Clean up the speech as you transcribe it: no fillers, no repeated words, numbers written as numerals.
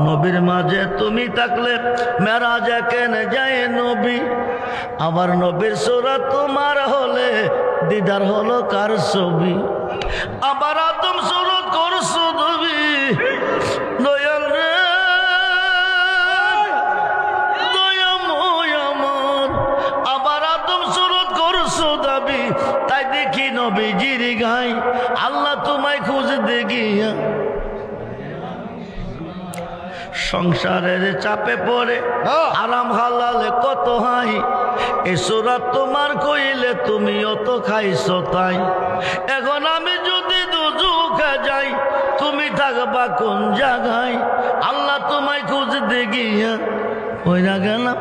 নবীর মাঝে তুমি থাকলে মেরাজে কেন যায় নবী, আবার নবীর সুরত তোমার হলে দিদার হলো কার ছবি, আবার আদম সুরত করছো তুমি দয়াল রে দয়াময় আমার, আবার আদম সুরত করছো দাবি, তাই দেখি নবীজির গাই আল্লাহ তোমায় খুঁজতে গিয়া সংসারের চাপে পড়ে আরাম হালালে কত হাই, এ সুরাত তোমার কইলে তুমিও তো খাইছো তাই, এখন আমি যদি দুজুকে যাই তুমি থাকবা কোন জায়গায়, আল্লাহ তোমায় খুঁজতে গিয়া ওই না গেলাম।